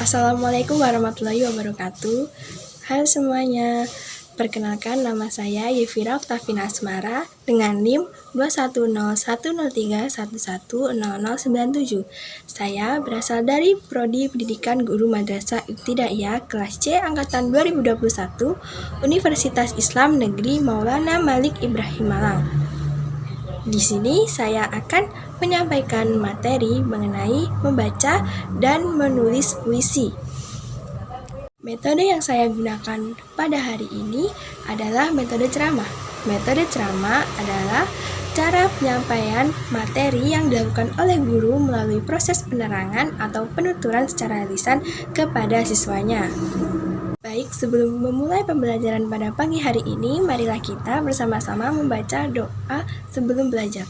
Assalamualaikum warahmatullahi wabarakatuh. Hai semuanya, perkenalkan nama saya Yevira Oktavina Asmara dengan NIM 2101031100097. Saya berasal dari Prodi Pendidikan Guru Madrasah Ibtidaiyah kelas C angkatan 2021 Universitas Islam Negeri Maulana Malik Ibrahim Malang. Di sini saya akan menyampaikan materi mengenai membaca dan menulis puisi. Metode yang saya gunakan pada hari ini adalah metode ceramah. Metode ceramah adalah cara penyampaian materi yang dilakukan oleh guru melalui proses penerangan atau penuturan secara lisan kepada siswanya. Baik, sebelum memulai pembelajaran pada pagi hari ini, marilah kita bersama-sama membaca doa sebelum belajar.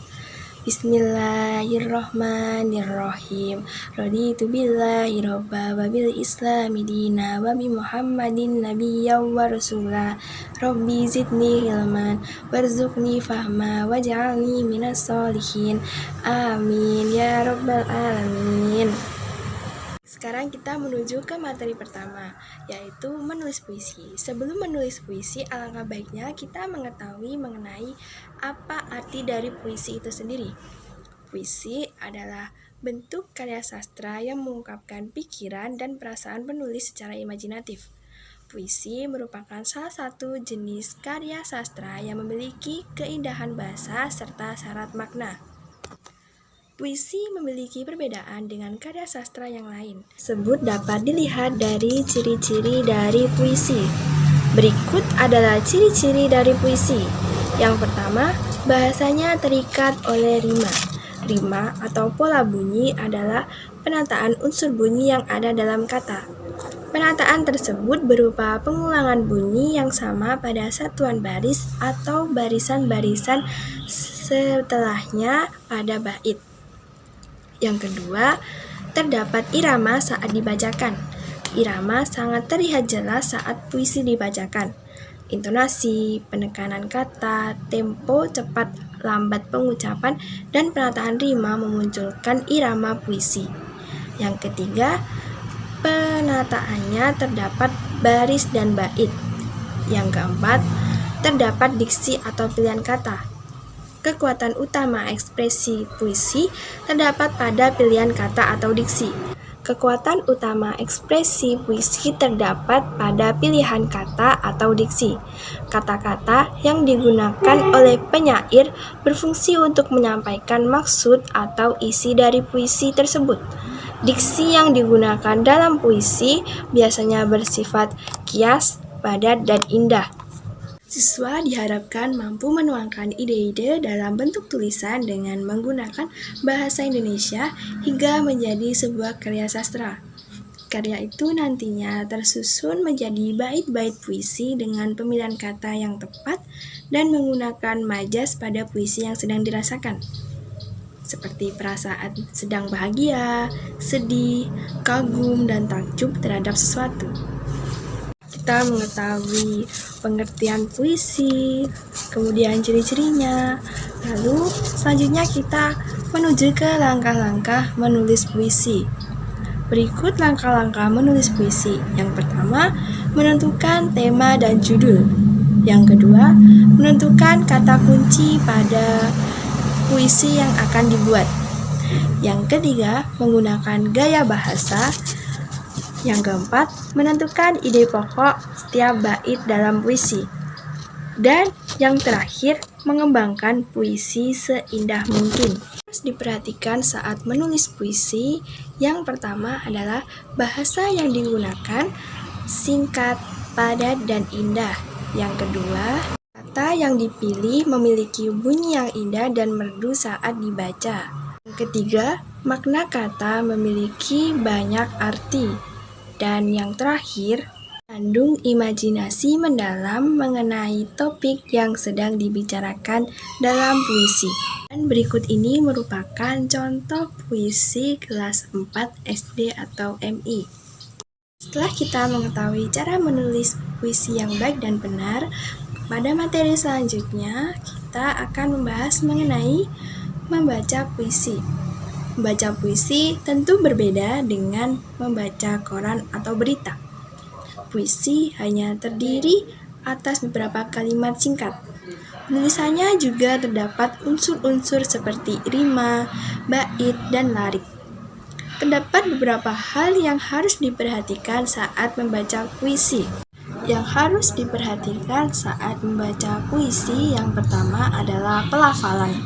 Bismillahirrohmanirrohim. Raditu billahi robba wa bil islami dina wa bi muhammadin nabiyya wa rasulah. Rabbi zidni ilman warzuqni fahma waj'alni minas solihin. Amin ya rabbal alamin. Sekarang kita menuju ke materi pertama, yaitu menulis puisi. Sebelum menulis puisi, alangkah baiknya kita mengetahui mengenai apa arti dari puisi itu sendiri. Puisi adalah bentuk karya sastra yang mengungkapkan pikiran dan perasaan penulis secara imajinatif. Puisi merupakan salah satu jenis karya sastra yang memiliki keindahan bahasa serta syarat makna. Puisi memiliki perbedaan dengan karya sastra yang lain. Tersebut dapat dilihat dari ciri-ciri dari puisi. Berikut adalah ciri-ciri dari puisi. Yang pertama, bahasanya terikat oleh rima. Rima atau pola bunyi adalah penataan unsur bunyi yang ada dalam kata. Penataan tersebut berupa pengulangan bunyi yang sama pada satuan baris atau barisan-barisan setelahnya pada bait. Yang kedua, terdapat irama saat dibacakan. Irama sangat terlihat jelas saat puisi dibacakan. Intonasi, penekanan kata, tempo cepat lambat pengucapan, dan penataan rima memunculkan irama puisi. Yang ketiga, penataannya terdapat baris dan bait. Yang keempat, terdapat diksi atau pilihan kata. Kekuatan utama ekspresi puisi terdapat pada pilihan kata atau diksi. Kekuatan utama ekspresi puisi terdapat pada pilihan kata atau diksi. Kata-kata yang digunakan oleh penyair berfungsi untuk menyampaikan maksud atau isi dari puisi tersebut. Diksi yang digunakan dalam puisi biasanya bersifat kias, padat, dan indah. Siswa diharapkan mampu menuangkan ide-ide dalam bentuk tulisan dengan menggunakan bahasa Indonesia hingga menjadi sebuah karya sastra. Karya itu nantinya tersusun menjadi bait-bait puisi dengan pemilihan kata yang tepat dan menggunakan majas pada puisi yang sedang dirasakan, seperti perasaan sedang bahagia, sedih, kagum, dan takjub terhadap sesuatu. Kita mengetahui pengertian puisi, kemudian ciri-cirinya. Lalu selanjutnya kita menuju ke langkah-langkah menulis puisi. Berikut langkah-langkah menulis puisi. Yang pertama, menentukan tema dan judul. Yang kedua, menentukan kata kunci pada puisi yang akan dibuat. Yang ketiga, menggunakan gaya bahasa. Yang keempat, menentukan ide pokok setiap bait dalam puisi. Dan yang terakhir, mengembangkan puisi seindah mungkin. Harus diperhatikan saat menulis puisi. Yang pertama adalah bahasa yang digunakan singkat, padat, dan indah. Yang kedua, kata yang dipilih memiliki bunyi yang indah dan merdu saat dibaca. Yang ketiga, makna kata memiliki banyak arti. Dan yang terakhir, mengandung imajinasi mendalam mengenai topik yang sedang dibicarakan dalam puisi. Dan berikut ini merupakan contoh puisi kelas 4 SD atau MI. Setelah kita mengetahui cara menulis puisi yang baik dan benar, pada materi selanjutnya kita akan membahas mengenai membaca puisi. Membaca puisi tentu berbeda dengan membaca koran atau berita. Puisi hanya terdiri atas beberapa kalimat singkat. Penulisannya juga terdapat unsur-unsur seperti rima, bait, dan larik. Terdapat beberapa hal yang harus diperhatikan saat membaca puisi. Yang harus diperhatikan saat membaca puisi yang pertama adalah pelafalan.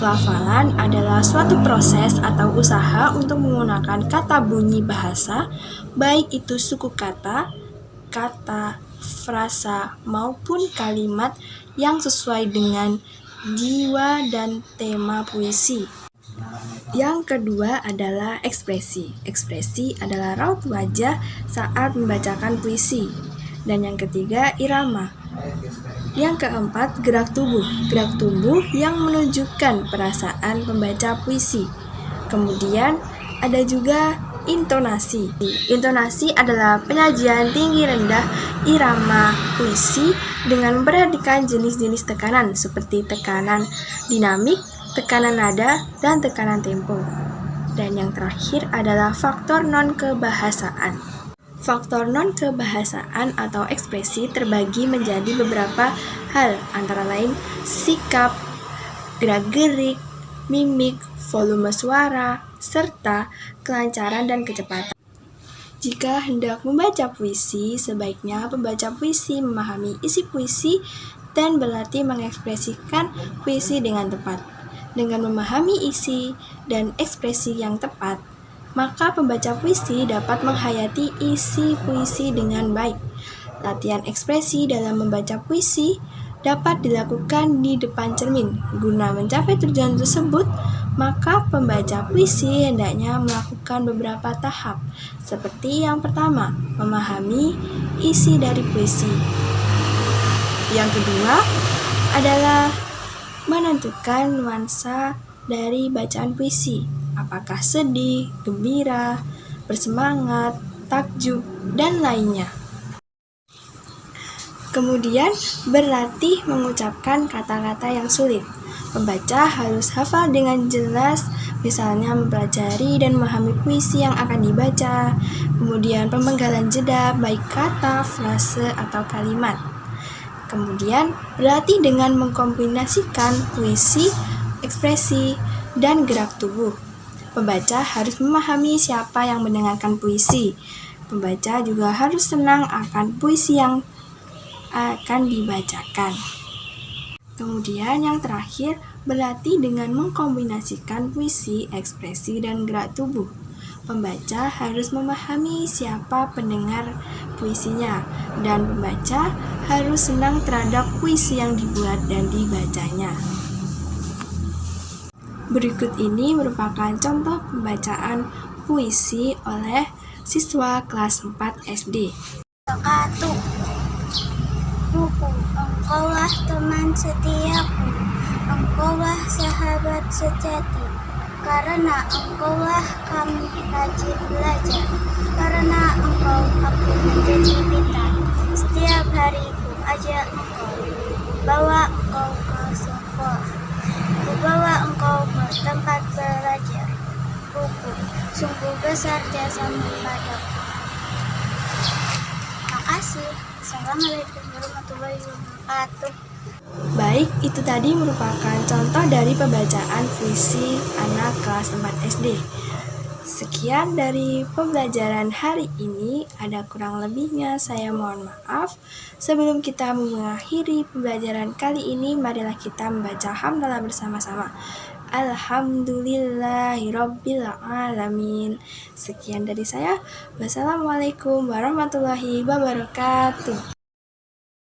Pelafalan adalah suatu proses atau usaha untuk menggunakan kata bunyi bahasa, baik itu suku kata, frasa, maupun kalimat yang sesuai dengan jiwa dan tema puisi. Yang kedua adalah ekspresi. Ekspresi adalah raut wajah saat membacakan puisi. Dan yang ketiga, irama. Yang keempat, gerak tubuh. Gerak tubuh yang menunjukkan perasaan pembaca puisi. Kemudian ada juga intonasi. Intonasi adalah penyajian tinggi rendah irama puisi dengan memperhatikan jenis-jenis tekanan seperti tekanan dinamik, tekanan nada, dan tekanan tempo. Dan yang terakhir adalah faktor non-kebahasaan. Faktor non-kebahasaan atau ekspresi terbagi menjadi beberapa hal, antara lain sikap, gerak-gerik, mimik, volume suara, serta kelancaran dan kecepatan. Jika hendak membaca puisi, sebaiknya pembaca puisi memahami isi puisi dan berlatih mengekspresikan puisi dengan tepat. Dengan memahami isi dan ekspresi yang tepat, maka pembaca puisi dapat menghayati isi puisi dengan baik. Latihan ekspresi dalam membaca puisi dapat dilakukan di depan cermin. Guna mencapai tujuan tersebut, maka pembaca puisi hendaknya melakukan beberapa tahap. Seperti yang pertama, memahami isi dari puisi. Yang kedua adalah menentukan nuansa dari bacaan puisi. Apakah sedih, gembira, bersemangat, takjub, dan lainnya. Kemudian, berlatih mengucapkan kata-kata yang sulit. Pembaca harus hafal dengan jelas, misalnya mempelajari dan memahami puisi yang akan dibaca. Kemudian, pemenggalan jeda, baik kata, frase, atau kalimat. Kemudian, berlatih dengan mengkombinasikan puisi, ekspresi, dan gerak tubuh. Pembaca harus memahami siapa yang mendengarkan puisi. Pembaca juga harus senang akan puisi yang akan dibacakan. Kemudian yang terakhir, berlatih dengan mengkombinasikan puisi, ekspresi, dan gerak tubuh. Pembaca harus memahami siapa pendengar puisinya, dan pembaca harus senang terhadap puisi yang dibuat dan dibacanya. Berikut ini merupakan contoh pembacaan puisi oleh siswa kelas 4 SD. Satu, buku, engkaulah teman setiaku, engkaulah sahabat sejati, karena engkaulah kami rajin belajar, karena engkau aku menjadi pintar, setiap hari ku ajak engkau, bawa engkau ke sekolah, ku bawa engkau ke tempat belajar, buku, sungguh besar jasamu padaku. Makasih. Assalamualaikum warahmatullahi wabarakatuh. Baik, itu tadi merupakan contoh dari pembacaan puisi anak kelas 4 SD. Sekian dari pembelajaran hari ini, ada kurang lebihnya saya mohon maaf. Sebelum kita mengakhiri pembelajaran kali ini, marilah kita membaca hamdalah bersama-sama. Alhamdulillahirabbil alamin. Sekian dari saya. Wassalamualaikum warahmatullahi wabarakatuh.